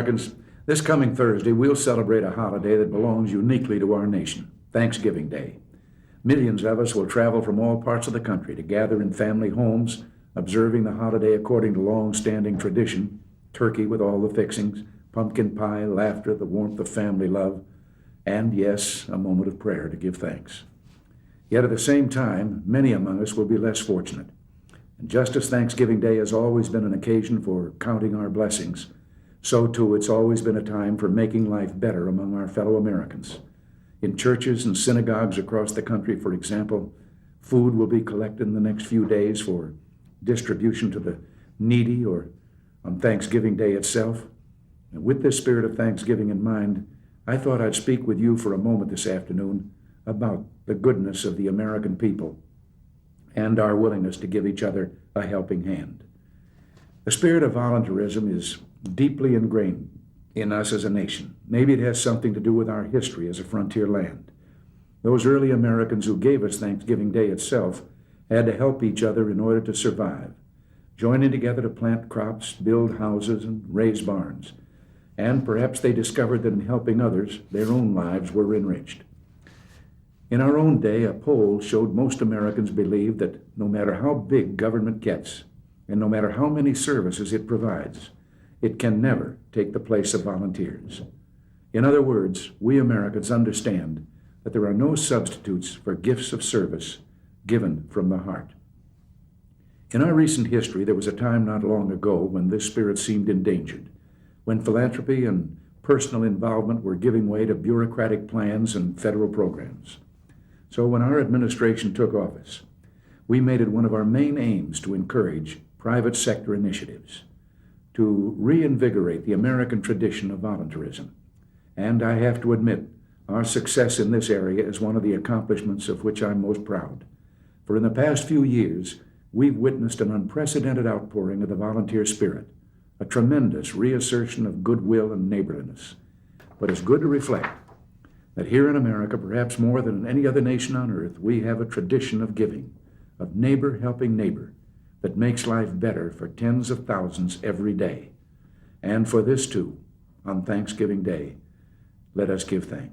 Americans, this coming Thursday, we'll celebrate a holiday that belongs uniquely to our nation, Thanksgiving Day. Millions of us will travel from all parts of the country to gather in family homes, observing the holiday according to long-standing tradition, turkey with all the fixings, pumpkin pie, laughter, the warmth of family love, and, yes, a moment of prayer to give thanks. Yet at the same time, many among us will be less fortunate. And just as Thanksgiving Day has always been an occasion for counting our blessings, so too it's always been a time for making life better among our fellow Americans. In churches and synagogues across the country, for example, food will be collected in the next few days for distribution to the needy or on Thanksgiving Day itself. And with this spirit of Thanksgiving in mind, I thought I'd speak with you for a moment this afternoon about the goodness of the American people and our willingness to give each other a helping hand. The spirit of volunteerism is deeply ingrained in us as a nation. Maybe it has something to do with our history as a frontier land. Those early Americans who gave us Thanksgiving Day itself had to help each other in order to survive, joining together to plant crops, build houses, and raise barns. And perhaps they discovered that in helping others, their own lives were enriched. In our own day, a poll showed most Americans believe that no matter how big government gets, and no matter how many services it provides, it can never take the place of volunteers. In other words, we Americans understand that there are no substitutes for gifts of service given from the heart. In our recent history, there was a time not long ago when this spirit seemed endangered, when philanthropy and personal involvement were giving way to bureaucratic plans and federal programs. So when our administration took office, we made it one of our main aims to encourage private sector initiatives, to reinvigorate the American tradition of volunteerism. And I have to admit, our success in this area is one of the accomplishments of which I'm most proud. For in the past few years, we've witnessed an unprecedented outpouring of the volunteer spirit, a tremendous reassertion of goodwill and neighborliness. But it's good to reflect that here in America, perhaps more than in any other nation on earth, we have a tradition of giving, of neighbor helping neighbor, that makes life better for tens of thousands every day. And for this too, on Thanksgiving Day, let us give thanks.